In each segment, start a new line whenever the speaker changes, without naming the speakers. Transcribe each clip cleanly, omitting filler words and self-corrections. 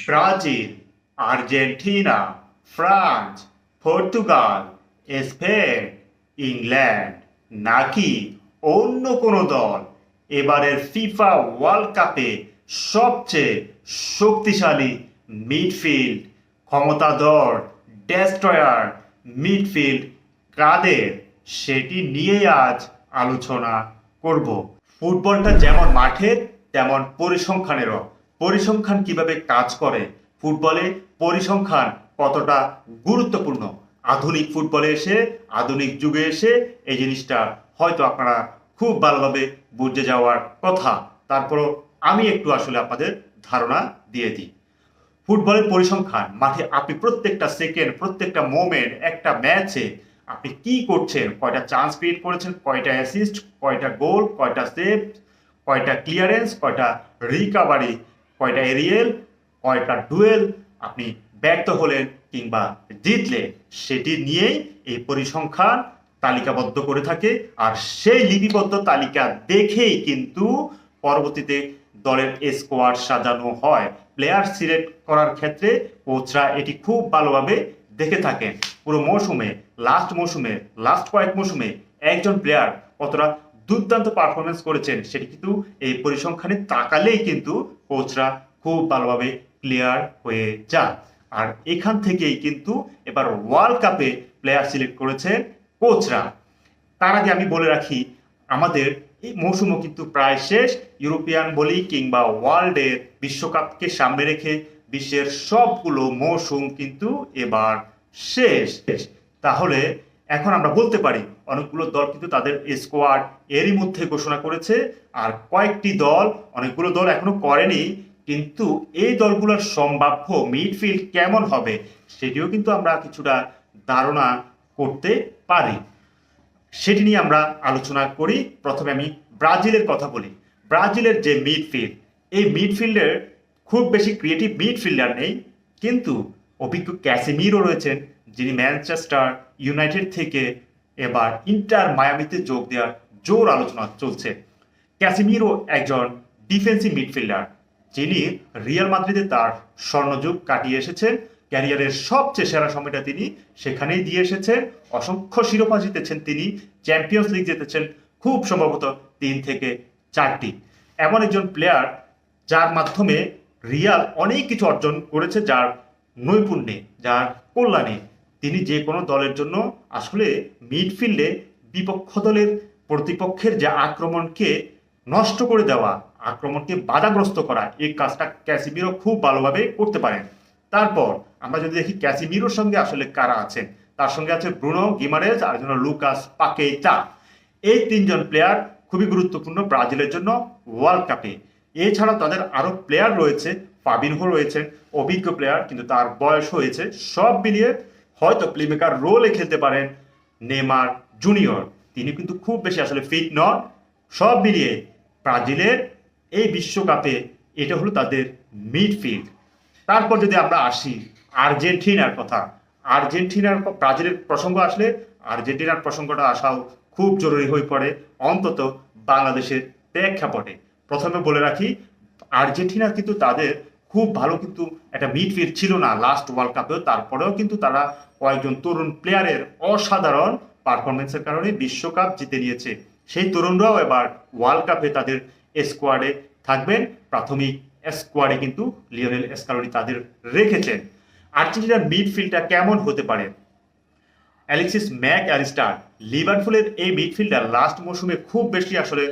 Brazil, Argentina, France, Portugal, Spain, England নাকি অন্য কোনো দল এবারের ফিফা ওয়ার্ল্ড কাপে সবচেয়ে শক্তিশালী মিডফিল্ড ক্ষমতাধর ডেস্ট্রয়ার মিডফিল্ড কাদের সেটি নিয়ে আজ আলোচনা করব। ফুটবলটা যেমন মাঠের তেমন পরিসংখ্যানেরও। পরিসংখ্যান কিভাবে কাজ করে, ফুটবলে পরিসংখ্যান কতটা গুরুত্বপূর্ণ, আধুনিক ফুটবলে এসে আধুনিক যুগে এসে এই জিনিসটা হয়তো আপনারা খুব ভালোভাবে বুঝে যাওয়ার কথা। তারপরও আমি একটু আসলে আপনাদের ধারণা দিয়ে দিই। ফুটবলের পরিসংখ্যান মাঠে আপনি প্রত্যেকটা সেকেন্ড প্রত্যেকটা মোমেন্ট একটা ম্যাচে আপনি কি করছেন, কয়টা চান্স ক্রিয়েট করেছেন, কয়টা অ্যাসিস্ট, কয়টা গোল, কয়টা সেভ, কয়টা ক্লিয়ারেন্স, কয়টা রিকাভারি, কয়টা এরিয়েল, কয়টা ডুয়েল আপনি ব্যর্থ হলেন কিংবা জিতলে, সেটি নিয়েই এই পরিসংখ্যান তালিকাবদ্ধ করে থাকে। আর সেই লিপিবদ্ধ তালিকা দেখেই কিন্তু পরবর্তীতে দলের স্কোয়াড সাজানো হয়। প্লেয়ার সিলেক্ট করার ক্ষেত্রে কোচরা এটি খুব ভালোভাবে দেখে থাকেন। পুরো মৌসুমে, লাস্ট কয়েক মৌসুমে একজন প্লেয়ার কতটা দুর্দান্ত পারফরমেন্স করেছেন সেটি কিন্তু এই পরিসংখ্যানে তাকালেই কিন্তু কোচরা খুব ভালোভাবে ক্লিয়ার হয়ে যান। আর এখান থেকেই কিন্তু এবার ওয়ার্ল্ড কাপে প্লেয়ার সিলেক্ট করেছেন কোচরা। তার আগে আমি বলে রাখি, আমাদের এই মৌসুমও কিন্তু প্রায় শেষ। ইউরোপিয়ান বলি কিংবা ওয়ার্ল্ডের বিশ্বকাপকে সামনে রেখে বিশ্বের সবগুলো মৌসুম কিন্তু এবার শেষ। তাহলে এখন আমরা বলতে পারি অনেকগুলো দল কিন্তু তাদের স্কোয়াড এরই মধ্যে ঘোষণা করেছে, আর কয়েকটি দল, অনেকগুলো দল এখনো করেনি। কিন্তু এই দলগুলোর সম্ভাব্য মিডফিল্ড কেমন হবে সেটিও কিন্তু আমরা কিছুটা ধারণা করতে পারি। সেটি নিয়ে আমরা আলোচনা করি। প্রথমে আমি ব্রাজিলের কথা বলি। ব্রাজিলের যে মিডফিল্ড, এই মিডফিল্ডের খুব বেশি ক্রিয়েটিভ মিডফিল্ডার নেই, কিন্তু অভিজ্ঞ ক্যাসিমিরো রয়েছেন, যিনি ম্যানচেস্টার ইউনাইটেড থেকে এবার ইন্টার মায়ামিতে যোগ দেওয়ার জোর আলোচনা চলছে। ক্যাসিমিরো একজন ডিফেন্সিভ মিডফিল্ডার, যিনি রিয়াল মাদ্রিদে তার স্বর্ণযুগ কাটিয়ে এসেছেন। ক্যারিয়ারের সবচেয়ে সেরা সময়টা তিনি সেখানেই দিয়ে এসেছেন। অসংখ্য শিরোপা জিতেছেন তিনি, চ্যাম্পিয়ন্স লিগ জিতেছেন খুব সম্ভবত 3 থেকে 4টি। এমন একজন প্লেয়ার যার মাধ্যমে রিয়াল অনেক কিছু অর্জন করেছে, যার নৈপুণ্যে, যার কল্যাণে তিনি যে কোনো দলের জন্য আসলে মিডফিল্ডে বিপক্ষ দলের প্রতিপক্ষের যে আক্রমণকে নষ্ট করে দেওয়া, আক্রমণকে বাধাগ্রস্ত করা, এই কাজটা ক্যাসিমিরো খুব ভালোভাবে করতে পারেন। তারপর আমরা যদি দেখি ক্যাসিমিরোর সঙ্গে আসলে কারা আছেন, তার সঙ্গে আছে ব্রুনো গিমারেজ আর একজন লুকাস পাকেইতা। এই 3জন প্লেয়ার খুবই গুরুত্বপূর্ণ ব্রাজিলের জন্য ওয়ার্ল্ড কাপে। এছাড়া তাদের আরো প্লেয়ার রয়েছে, ফাবিনহো রয়েছেন, অভিজ্ঞ প্লেয়ার, কিন্তু তার বয়স হয়েছে। সব মিলিয়ে হয়তো প্লেমেকার রোলে খেলতে পারেন নেইমার জুনিয়র, তিনি কিন্তু খুব বেশি আসলে ফিট নন। সব মিলিয়ে ব্রাজিলের এই বিশ্বকাপে এটা হলো তাদের মিডফিল্ড। তারপর যদি আমরা আসি আর্জেন্টিনার কথা, আর্জেন্টিনার ব্রাজিলের প্রসঙ্গ আসলে আর্জেন্টিনার প্রসঙ্গটা আসাও খুব জরুরি হয়ে পড়ে, অন্তত বাংলাদেশের প্রেক্ষাপটে। প্রথমে বলে রাখি, আর্জেন্টিনা কিন্তু তাদের খুব ভালো কিন্তু একটা মিডফিল্ড ছিল না লাস্ট ওয়ার্ল্ড কাপেও। তারপরেও কিন্তু তারা কয়েকজন তরুণ প্লেয়ারের অসাধারণ পারফরমেন্সের কারণে বিশ্বকাপ জিতে নিয়েছে। সেই তরুণরাও এবার ওয়ার্ল্ড কাপে তাদের স্কোয়াডে থাকবেন। প্রাথমিক স্কোয়াডে কিন্তু লিওনেল স্কালোনি তাদের রেখেছেন। আর্জেন্টিনার মিডফিল্ডটা কেমন হতে পারে? অ্যালেক্সিস ম্যাক অ্যালিস্টার, লিভারপুলের এই মিডফিল্ডার লাস্ট মৌসুমে খুব বেশি আসলে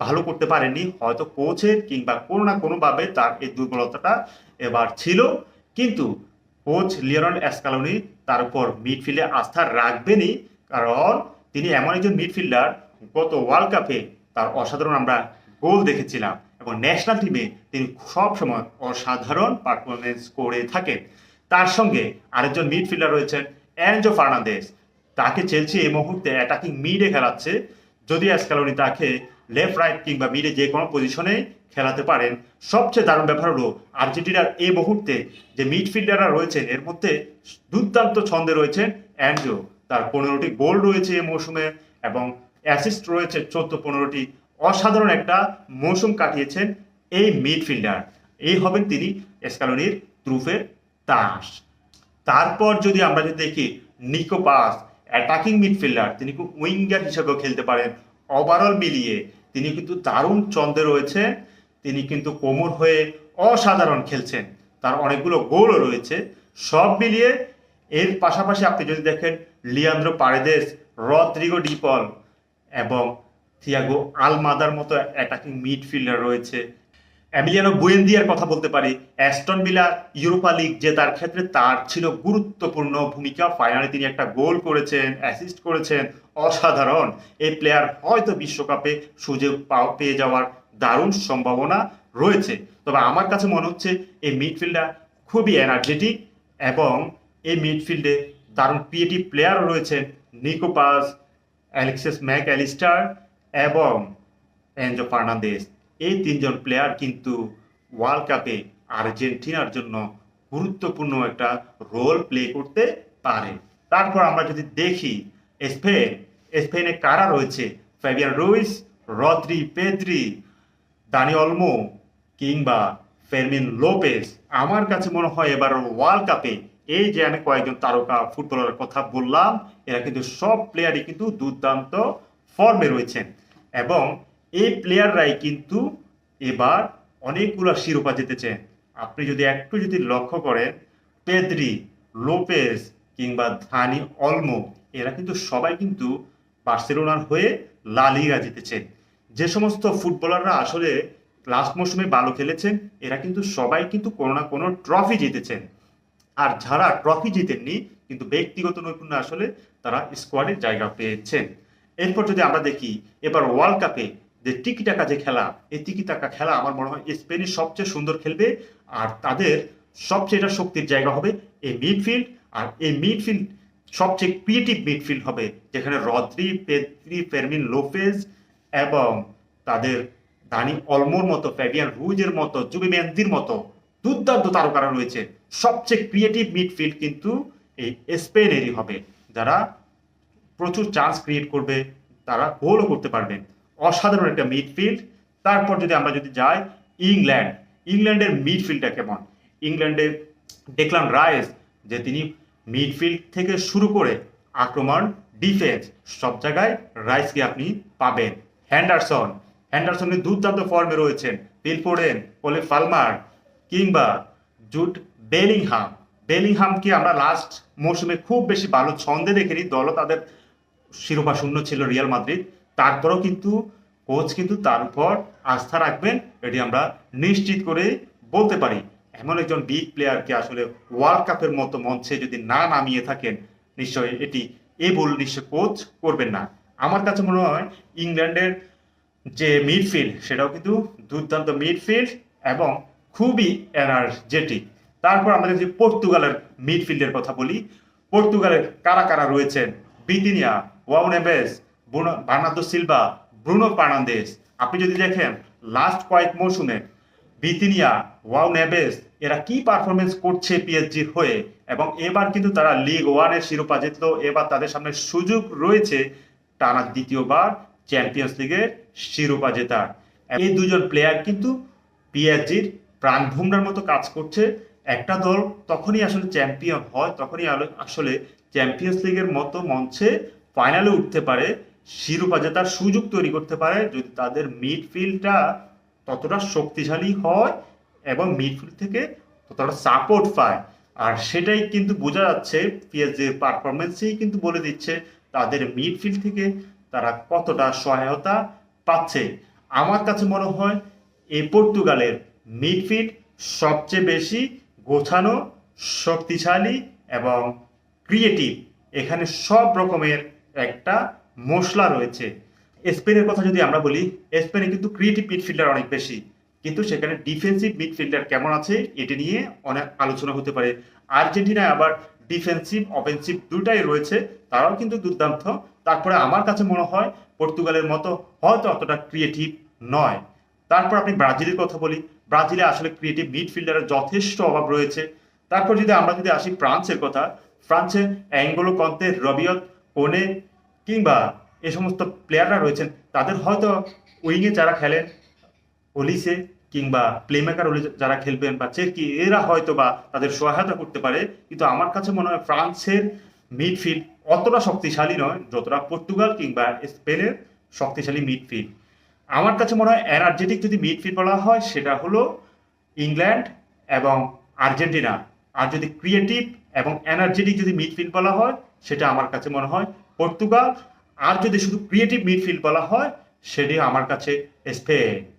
ভালো করতে পারেননি। হয়তো কোচের কিংবা কোনো না কোনোভাবে তার এই দুর্বলতাটা এবার ছিল, কিন্তু কোচ লিওনেল স্কালোনি তার উপর মিডফিল্ডে আস্থা রাখবেনই, কারণ তিনি এমন একজন মিডফিল্ডার, গত ওয়ার্ল্ড কাপে তার অসাধারণ আমরা গোল দেখেছিলাম, এবং ন্যাশনাল টিমে তিনি সবসময় অসাধারণ পারফরমেন্স করে থাকেন। তার সঙ্গে আরেকজন মিডফিল্ডার রয়েছেন এনজো ফার্নান্দেজ, তাকে চেলসি এই মুহূর্তে অ্যাটাকিং মিডে খেলাচ্ছে। যদি স্ক্যালোনি তাকে লেফট রাইট কিংবা মিডে যে কোনো পজিশনে খেলাতে পারেন। সবচেয়ে দারুণ ব্যাপার হলো আর্জেন্টিনার এই মুহূর্তে যে মিডফিল্ডাররা রয়েছেন এর মধ্যে দুর্দান্ত ছন্দে রয়েছেন এনজো, তার 15টি গোল রয়েছে এই মৌসুমে এবং অ্যাসিস্ট রয়েছে 14-15টি। অসাধারণ একটা মৌসুম কাটিয়েছেন এই মিডফিল্ডার। এই হবেন তিনি স্ক্যালোনির ত্রুফের তাস। তারপর যদি আমরা যদি দেখি নিকো পাস, অ্যাটাকিং মিডফিল্ডার, তিনি উইঙ্গার হিসেবেও খেলতে পারেন। ওভারঅল মিলিয়ে তিনি কিন্তু দারুণ ছন্দে রয়েছে, তিনি কিন্তু কোমর হয়ে অসাধারণ খেলছেন, তার অনেকগুলো গোলও রয়েছে। সব মিলিয়ে এর পাশাপাশি আপনি যদি দেখেন লিয়ান্দ্রো পারেদেস, রদ্রিগো ডিপল এবং থিয়াগো আলমাদার মতো অ্যাটাকিং মিডফিল্ডার রয়েছে। এমিলিয়ানো বুয়েন্দিয়ার কথা বলতে পারি। অ্যাস্টন ভিলা ইউরোপা লিগ জেতার ক্ষেত্রে তার ছিল গুরুত্বপূর্ণ ভূমিকা। ফাইনালে তিনি একটা গোল করেছেন, অ্যাসিস্ট করেছেন, অসাধারণ। এই প্লেয়ার হয়তো বিশ্বকাপে সুযোগ পেয়ে যাওয়ার দারুণ সম্ভাবনা রয়েছে। তবে আমার কাছে মনে হচ্ছে এই মিডফিল্ডার খুবই এনার্জেটিক এবং এই মিডফিল্ডে দারুণ ক্রিয়েটিভ প্লেয়ারও রয়েছেন। Nico Paz, Alexis Mac Allister এবং এনজো ফার্নান্দেস। এই তিনজন প্লেয়ার কিন্তু ওয়ার্ল্ড কাপে আর্জেন্টিনার জন্য গুরুত্বপূর্ণ একটা রোল প্লে করতে পারে। তারপর আমরা যদি দেখি স্পেনে কারা রয়েছে, ফ্যাবিয়ান রুইস, রদ্রি, পেদ্রি, দানি অলমো কিংবা ফেরমিন লোপেজ। আমার কাছে মনে হয় এবার ওয়ার্ল্ড কাপে এই যে আমি কয়েকজন তারকা ফুটবলারের কথা বললাম, এরা কিন্তু সব প্লেয়ারই কিন্তু দুর্দান্ত ফর্মে রয়েছেন এবং এই প্লেয়াররাই কিন্তু এবার অনেকগুলো শিরোপা জিতেছেন। আপনি যদি একটু যদি লক্ষ্য করেন, পেদ্রি, লোপেজ কিংবা দানি অলমো, এরা কিন্তু সবাই কিন্তু বার্সেলোনার হয়ে লা লিগা জিতেছেন। যে সমস্ত ফুটবলাররা আসলে লাস্ট মৌসুমে ভালো খেলেছেন, এরা কিন্তু সবাই কিন্তু কোনো না কোনো ট্রফি জিতেছেন। আর যারা ট্রফি জিতেননি কিন্তু ব্যক্তিগত নৈপুণ্য আসলে তারা স্কোয়াডে জায়গা পেয়েছেন। এরপর যদি আমরা দেখি এবার ওয়ার্ল্ড কাপে যে টিকি টাকা যে খেলা, এই টিকি টাকা খেলা আমার মনে হয় স্পেনই সবচেয়ে সুন্দর খেলবে। আর তাদের সবচেয়ে এটা শক্তির জায়গা হবে এই মিডফিল্ড। আর এই মিডফিল্ড সবচেয়ে ক্রিয়েটিভ মিডফিল্ড হবে, যেখানে রদ্রি, পেদ্রি, ফেরমিন লোপেজ এবং তাদের দানি অলমোর মতো, ফ্যাবিয়ান রুইজের মতো, জুবিমেন্দির মতো দুর্দান্ত তারকারা রয়েছে। সবচেয়ে ক্রিয়েটিভ মিডফিল্ড কিন্তু এই স্পেনেরই হবে, যারা প্রচুর চান্স ক্রিয়েট করবে, তারা গোলও করতে পারবেন। অসাধারণ একটা মিডফিল্ড। তারপর যদি আমরা যদি যাই ইংল্যান্ডের মিডফিল্ডটা কেমন। ইংল্যান্ডের ডেক্লান রাইস, যে তিনি মিডফিল্ড থেকে শুরু করে আক্রমণ, ডিফেন্স সব জায়গায় রাইসকে আপনি পাবেন। হ্যান্ডারসন দুর্দান্ত ফর্মে রয়েছেন। ফিল ফোডেন, ওলে পালমার কিংবা জুড বেলিংহামকে আমরা লাস্ট মৌসুমে খুব বেশি ভালো ছন্দে দেখিনি, দলও তাদের শিরোপা শূন্য ছিল রিয়াল মাদ্রিদ। তারপরেও কিন্তু কোচ কিন্তু তার উপর আস্থা রাখবেন, এটি আমরা নিশ্চিত করে বলতে পারি। এমন একজন বিগ প্লেয়ারকে আসলে ওয়ার্ল্ড কাপের মতো মঞ্চে যদি না নামিয়ে থাকেন, নিশ্চয়ই এটি ভুল নিশ্চয় কোচ করবেন না। আমার কাছে মনে হয় ইংল্যান্ডের যে মিডফিল্ড সেটাও কিন্তু দুর্দান্ত মিডফিল্ড এবং খুবই এনার্জেটিক। তারপর আমরা যদি পর্তুগালের মিডফিল্ডের কথা বলি, পর্তুগালের কারা কারা রয়েছেন, Vitinha, Joao Neves, Bernardo Silva, Bruno Fernandes. আপনি যদি দেখেন লাস্ট কয়েক মৌসুমে বিতিনিয়া, ওয়াও নেভেস এরা কি পারফরমেন্স করছে পিএসজির হয়ে, এবং এবার কিন্তু তারা লিগ ওয়ানের শিরোপা জিতলো। এবার তাদের সামনে সুযোগ রয়েছে টানা দ্বিতীয়বার চ্যাম্পিয়ন্স লিগের শিরোপা জেতার। এই দুজন প্লেয়ার কিন্তু পিএসজির প্রাণভূমরার মতো কাজ করছে। একটা দল তখনই আসলে চ্যাম্পিয়ন হয়, তখনই আসলে চ্যাম্পিয়ন্স লিগের মতো মঞ্চে ফাইনালে উঠতে পারে, শিরোপা জেতার সুযোগ তৈরি করতে পারে, যদি তাদের মিডফিল্ডটা ততটা শক্তিশালী হয় এবং মিডফিল্ড থেকে ততটা সাপোর্ট পায়। আর সেটাই কিন্তু বোঝা যাচ্ছে, পিএসজির পারফরমেন্সেই কিন্তু বলে দিচ্ছে তাদের মিডফিল্ড থেকে তারা কতটা সহায়তা পাচ্ছে। আমার কাছে মনে হয় এই পর্তুগালের মিডফিল্ড সবচেয়ে বেশি গোছানো, শক্তিশালী এবং ক্রিয়েটিভ। এখানে সব রকমের একটা মশলা রয়েছে। স্পেনের কথা যদি আমরা বলি, স্পেনে কিন্তু ক্রিয়েটিভ মিডফিল্ডার অনেক বেশি, কিন্তু সেখানে ডিফেন্সিভ মিডফিল্ডার কেমন আছে এটি নিয়ে অনেক আলোচনা হতে পারে। আর্জেন্টিনায় আবার ডিফেন্সিভ অফেন্সিভ দুটাই রয়েছে, তারাও কিন্তু দুর্দান্ত। তারপরে আমার কাছে মনে হয় পর্তুগালের মতো হয়তো অতটা ক্রিয়েটিভ নয়। তারপর আপনি ব্রাজিলের কথা বলি, ব্রাজিলে আসলে ক্রিয়েটিভ মিডফিল্ডারের যথেষ্ট অভাব রয়েছে। তারপর যদি আমরা যদি আসি ফ্রান্সের কথা, ফ্রান্সে অ্যাঙ্গোলো কন্তে, রবিয়ত, কোনে কিংবা এ সমস্ত প্লেয়াররা রয়েছেন, তাদের হয়তো উইংয়ে যারা খেলেন, ওলিসে কিংবা প্লেমেকার রোলে যারা খেলবেন বা চেরকি, এরা হয়তো বা তাদের সহায়তা করতে পারে। কিন্তু আমার কাছে মনে হয় ফ্রান্সের মিডফিল্ড অতটা শক্তিশালী নয় যতটা পর্তুগাল কিংবা স্পেনের শক্তিশালী মিডফিল্ড। আমার কাছে মনে হয় এনার্জেটিক যদি মিডফিল্ড বলা হয় সেটা হলো ইংল্যান্ড এবং আর্জেন্টিনা। আর যদি ক্রিয়েটিভ এবং এনার্জেটিক যদি মিডফিল্ড বলা হয় সেটা আমার কাছে মনে হয় পর্তুগাল। আর যদি শুধু ক্রিয়েটিভ মিডফিল্ড বলা হয় সেটি আমার কাছে স্পেন।